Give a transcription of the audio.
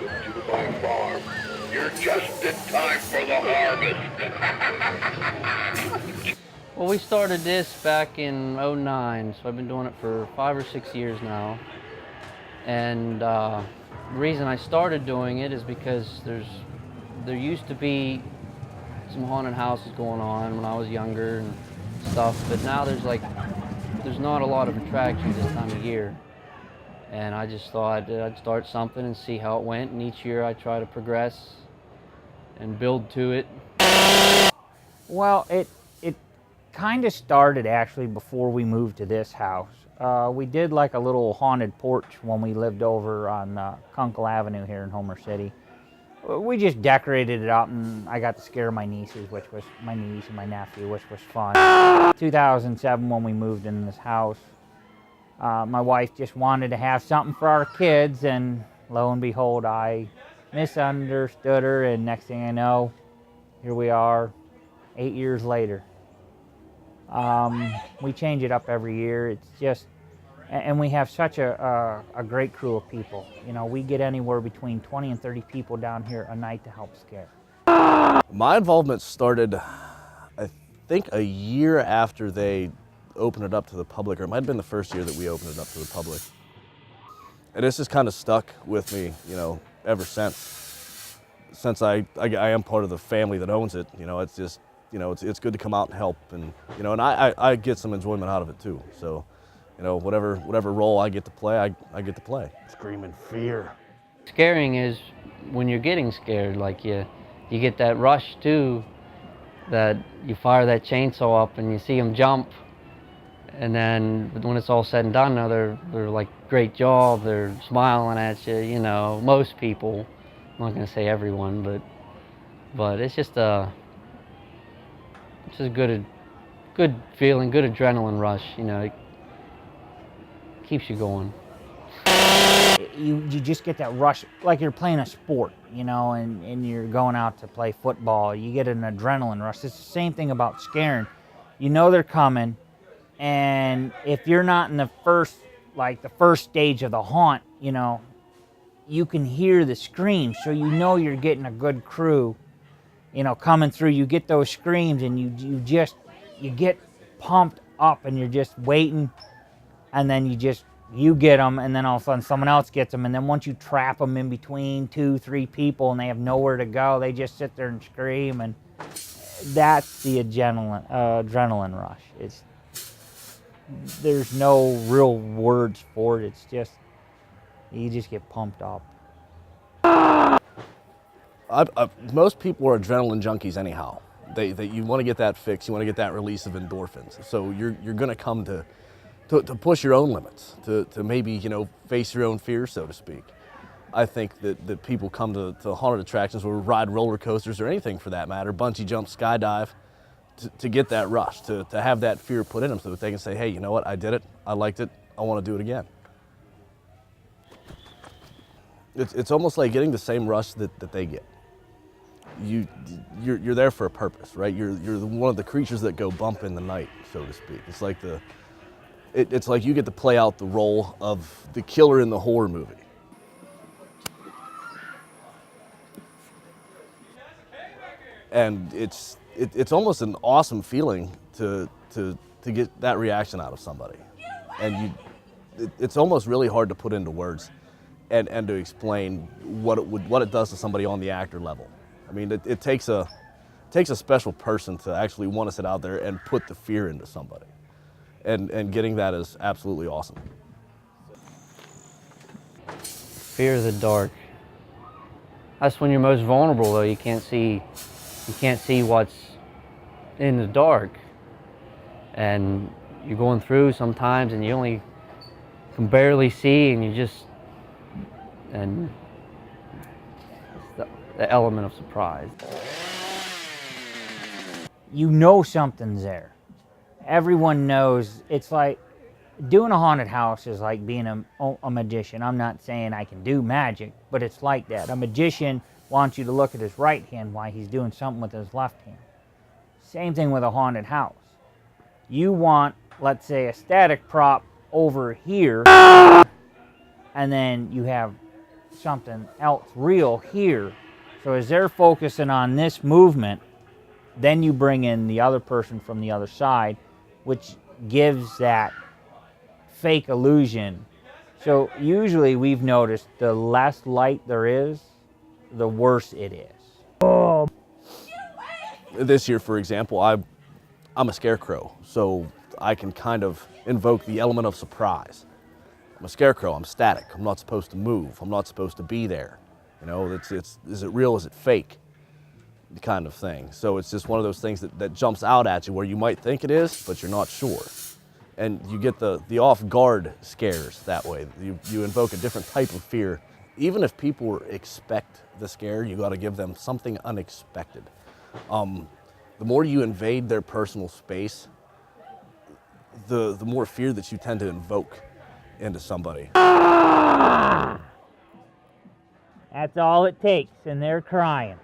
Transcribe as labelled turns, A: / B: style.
A: to my farm. You're just in time for the harvest.
B: Well, we started this back in '09, so I've been doing it for 5 or 6 years now. And the reason I started doing it is because there used to be some haunted houses going on when I was younger and stuff, but now there's not a lot of attractions this time of year. And I just thought I'd start something and see how it went, and each year I try to progress and build to it.
C: Well, it kind of started actually before we moved to this house. We did like a little haunted porch when we lived over on Kunkel Avenue here in Homer City. We just decorated it up, and I got to scare my nieces, which was my niece and my nephew, which was fun. 2007, when we moved in this house, my wife just wanted to have something for our kids, and lo and behold, I misunderstood her, and next thing I know, here we are, 8 years later. We change it up every year. It's just, and we have such a great crew of people. You know, we get anywhere between 20 and 30 people down here a night to help scare.
D: My involvement started, I think, a year after they opened it up to the public, or it might have been the first year that we opened it up to the public. And it's just kind of stuck with me, you know, ever since. Since I am part of the family that owns it, you know, it's just, you know, it's good to come out and help, and you know, and I get some enjoyment out of it too. So, you know, whatever role I get to play, I get to play.
A: Screaming fear.
B: Scaring is when you're getting scared, like you get that rush too, that you fire that chainsaw up and you see them jump, and then when it's all said and done, now they're like, great job, they're smiling at you, you know, most people. I'm not gonna say everyone, but it's just a good feeling, good adrenaline rush, you know, it keeps you going.
C: You just get that rush, like you're playing a sport, you know, and you're going out to play football. You get an adrenaline rush. It's the same thing about scaring. You know they're coming, and if you're not in the first stage of the haunt, you know, you can hear the screams, so you know you're getting a good crew, you know, coming through. You get those screams, and you get pumped up, and you're just waiting, and then you get them, and then all of a sudden someone else gets them, and then once you trap them in between 2-3 people and they have nowhere to go, they just sit there and scream, and that's the adrenaline rush. There's no real words for it. It's just, you just get pumped up.
D: Most people are adrenaline junkies anyhow. You want to get that fix, you want to get that release of endorphins. So you're going to come to push your own limits, to maybe, you know, face your own fears, so to speak. I think that people come to haunted attractions or ride roller coasters or anything for that matter, bungee jump, skydive, to get that rush, to have that fear put in them so that they can say, hey, you know what, I did it, I liked it, I want to do it again. It's almost like getting the same rush that they get. You're there for a purpose, right? You're one of the creatures that go bump in the night, so to speak. It's like you get to play out the role of the killer in the horror movie. And it's almost an awesome feeling to get that reaction out of somebody. And it's almost really hard to put into words and to explain what it does to somebody on the actor level. I mean, it takes a special person to actually want to sit out there and put the fear into somebody. And getting that is absolutely awesome.
B: Fear of the dark. That's when you're most vulnerable, though. You can't see what's in the dark, and you're going through sometimes, and you only can barely see, and it's the element of surprise.
C: You know something's there. Everyone knows. It's like doing a haunted house is like being a magician. I'm not saying I can do magic, but it's like that. A magician wants you to look at his right hand while he's doing something with his left hand. Same thing with a haunted house. You want, let's say, a static prop over here, and then you have something else real here. So as they're focusing on this movement, then you bring in the other person from the other side, which gives that fake illusion. So usually we've noticed the less light there is, the worse it is. Oh.
D: This year, for example, I'm a scarecrow, so I can kind of invoke the element of surprise. I'm a scarecrow, I'm static, I'm not supposed to move, I'm not supposed to be there. You know, is it real, is it fake? Kind of thing. So it's just one of those things that jumps out at you where you might think it is, but you're not sure. And you get the off-guard scares that way. You invoke a different type of fear. Even if people expect the scare, you got to give them something unexpected. The more you invade their personal space, the more fear that you tend to invoke into somebody.
C: That's all it takes, and they're crying.